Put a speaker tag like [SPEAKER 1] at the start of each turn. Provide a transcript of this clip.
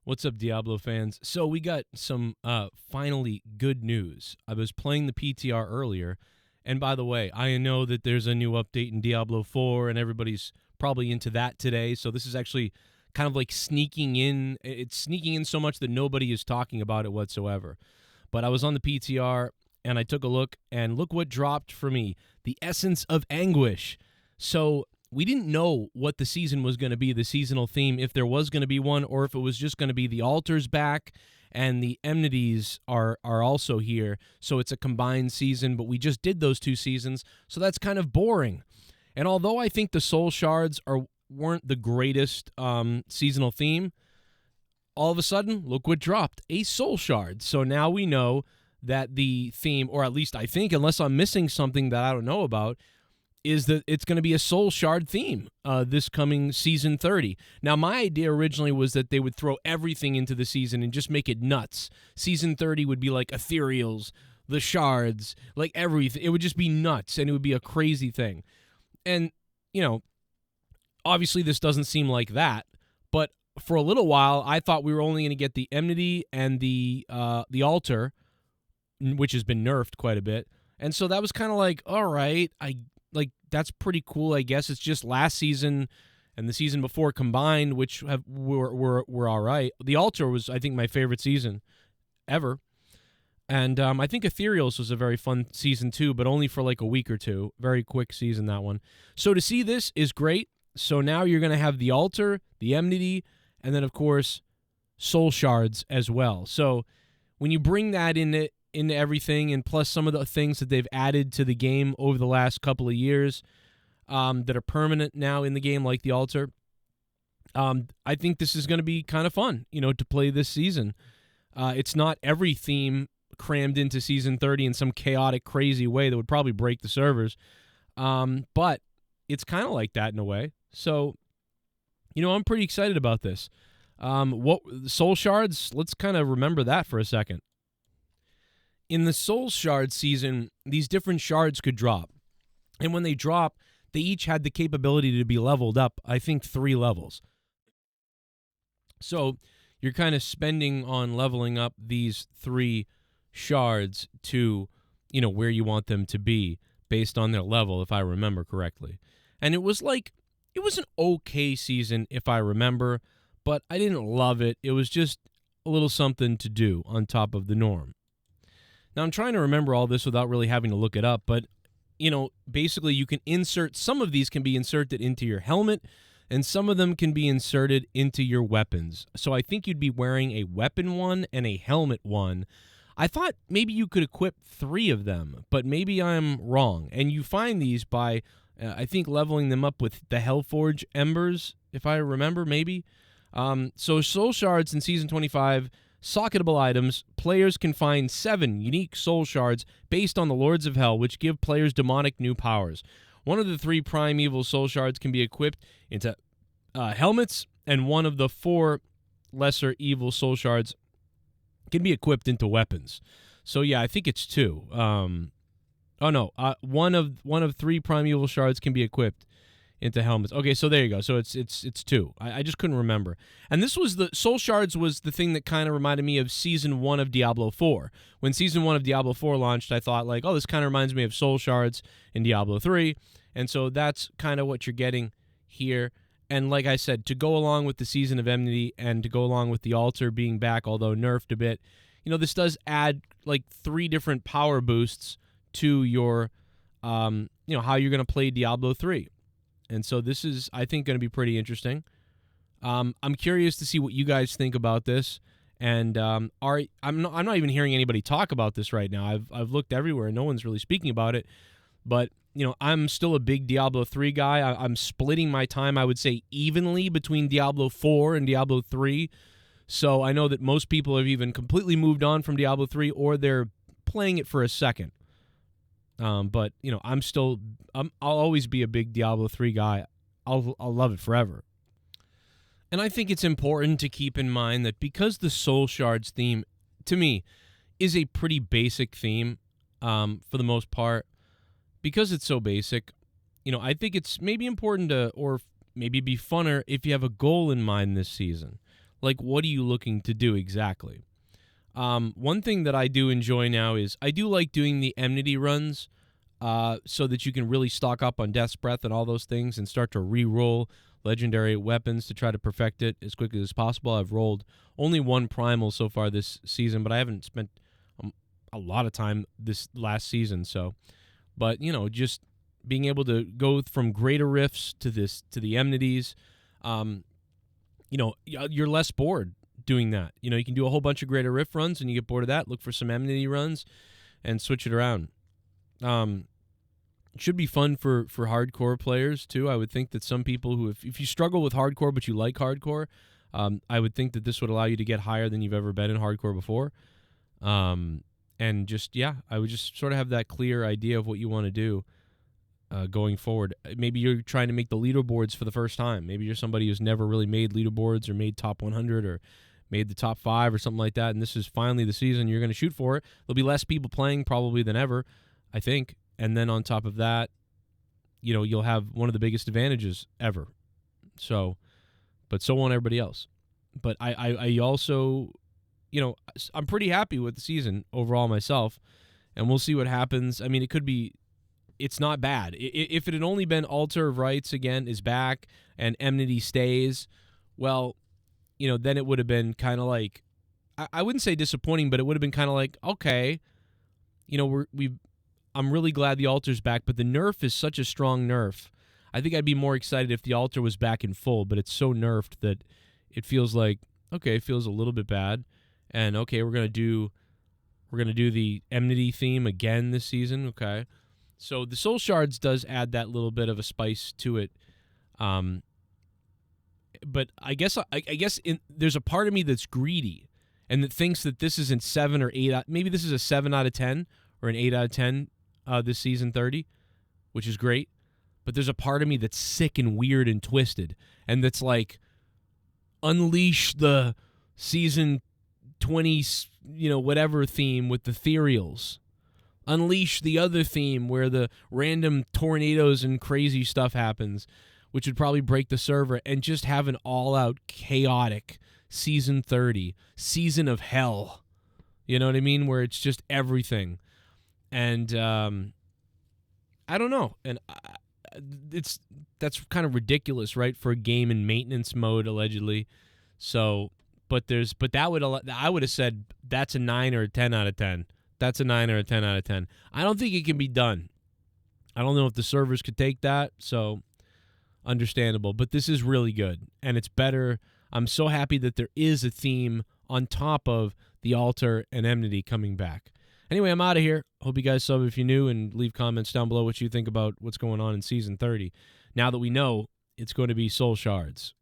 [SPEAKER 1] What's up, Diablo fans? So we got some finally good news. I was playing the PTR earlier, and by the way, I know that there's a new update in Diablo 4, and everybody's probably into that today. So this is actually kind of like sneaking in. It's sneaking in so much that nobody is talking about it whatsoever. But I was on the PTR, and I took a look, and look what dropped for me: the Essence of Anguish. So we didn't know what the season was going to be, the seasonal theme, if there was going to be one, or if it was just going to be the altars back and the enmities are also here. So it's a combined season, but we just did those two seasons, so that's kind of boring. And although I think the soul shards weren't the greatest seasonal theme, all of a sudden, look what dropped: a soul shard. So now we know that the theme, or at least I think, unless I'm missing something that I don't know about, is that it's going to be a soul shard theme this coming season 30. Now, my idea originally was that they would throw everything into the season and just make it nuts. Season 30 would be like ethereals, the shards, like everything. It would just be nuts, and it would be a crazy thing. And, obviously this doesn't seem like that, but for a little while, I thought we were only going to get the enmity and the altar, which has been nerfed quite a bit. And so that was kind of like, all right, that's pretty cool, I guess. It's just last season and the season before combined, which were all right. The altar was, I think, my favorite season ever. And I think Ethereals was a very fun season too, but only for like a week or two. Very quick season, that one. So to see this is great. So now you're going to have the altar, the enmity, and then, of course, soul shards as well. So when you bring that into everything, and plus some of the things that they've added to the game over the last couple of years that are permanent now in the game, like the altar, I think this is going to be kind of fun, to play this season. It's not every theme crammed into season 30 in some chaotic, crazy way that would probably break the servers, but it's kind of like that in a way. So, I'm pretty excited about this. What soul shards? Let's kind of remember that for a second. In the soul shard season, these different shards could drop. And when they drop, they each had the capability to be leveled up, I think 3 levels. So you're kind of spending on leveling up these 3 shards to, where you want them to be based on their level, if I remember correctly. And it was an okay season, if I remember, but I didn't love it. It was just a little something to do on top of the norm. Now, I'm trying to remember all this without really having to look it up, but, basically you can some of these can be inserted into your helmet, and some of them can be inserted into your weapons. So I think you'd be wearing a weapon one and a helmet one. I thought maybe you could equip 3 of them, but maybe I'm wrong. And you find these by, I think, leveling them up with the Hellforge Embers, if I remember, maybe. So Soul Shards in Season 25... socketable items. Players can find 7 unique soul shards based on the Lords of Hell, which give players demonic new powers. One of the 3 primeval soul shards can be equipped into helmets, and one of the 4 lesser evil soul shards can be equipped into weapons. So yeah, I think it's 2. One of 3 primeval shards can be equipped into helmets. Okay, so there you go. So it's 2. I just couldn't remember. And this was the soul shards was the thing that kind of reminded me of season 1 of Diablo 4. When season 1 of Diablo 4 launched, I thought like, oh, this kind of reminds me of soul shards in Diablo 3. And so that's kind of what you're getting here. And like I said, to go along with the Season of Enmity and to go along with the altar being back, although nerfed a bit, this does add like 3 different power boosts to your how you're going to play Diablo 3. And so this is, I think, going to be pretty interesting. I'm curious to see what you guys think about this. And I'm not even hearing anybody talk about this right now. I've looked everywhere, and no one's really speaking about it. But I'm still a big Diablo 3 guy. I'm splitting my time, I would say, evenly between Diablo 4 and Diablo 3. So I know that most people have even completely moved on from Diablo 3, or they're playing it for a second. But I'll always be a big Diablo 3 guy. I'll love it forever. And I think it's important to keep in mind that because the Soul Shards theme, to me, is a pretty basic theme, for the most part, because it's so basic, I think it's maybe important to, or maybe be funner if you have a goal in mind this season. Like, what are you looking to do exactly? One thing that I do enjoy now is I do like doing the enmity runs, so that you can really stock up on Death's Breath and all those things and start to re-roll legendary weapons to try to perfect it as quickly as possible. I've rolled only one primal so far this season, but I haven't spent a lot of time this last season. So, but just being able to go from greater rifts to the enmities, you're less bored doing that. You can do a whole bunch of greater rift runs, and you get bored of that. Look for some enmity runs, and switch it around. It should be fun for hardcore players too. I would think that some people who, if you struggle with hardcore but you like hardcore, I would think that this would allow you to get higher than you've ever been in hardcore before. And just, I would just sort of have that clear idea of what you want to do going forward. Maybe you're trying to make the leaderboards for the first time. Maybe you're somebody who's never really made leaderboards or made top 100 or made the top 5 or something like that, and this is finally the season you're going to shoot for it. There'll be less people playing probably than ever, I think. And then on top of that, you'll have one of the biggest advantages ever. So, but so won't everybody else. But I also, I'm pretty happy with the season overall myself, and we'll see what happens. I mean, it's not bad. If it had only been Altar of Rights again is back and Enmity stays, well, then it would have been kind of like, I wouldn't say disappointing, but it would have been kind of like, okay, I'm really glad the Altar's back, but the nerf is such a strong nerf. I think I'd be more excited if the Altar was back in full, but it's so nerfed that it feels like, okay, it feels a little bit bad. And okay, we're gonna do the enmity theme again this season. Okay, so the Soul Shards does add that little bit of a spice to it. But I guess there's a part of me that's greedy and that thinks that this isn't 7 or 8. Maybe this is a 7 out of 10 or an 8 out of 10 this season 30, which is great. But there's a part of me that's sick and weird and twisted, and that's like, unleash the season 20, whatever theme with the ethereals. Unleash the other theme where the random tornadoes and crazy stuff happens, which would probably break the server, and just have an all-out chaotic season 30, season of hell. You know what I mean? Where it's just everything. And I don't know. And that's kind of ridiculous, right, for a game in maintenance mode, allegedly. So, I would have said that's a 9 or a 10 out of 10. That's a 9 or a 10 out of 10. I don't think it can be done. I don't know if the servers could take that, so understandable. But this is really good, and it's better. I'm so happy that there is a theme on top of the Altar and Enmity coming back. Anyway, I'm out of here. Hope you guys sub if you're new, and leave comments down below what you think about what's going on in Season 30. Now that we know it's going to be Soul Shards.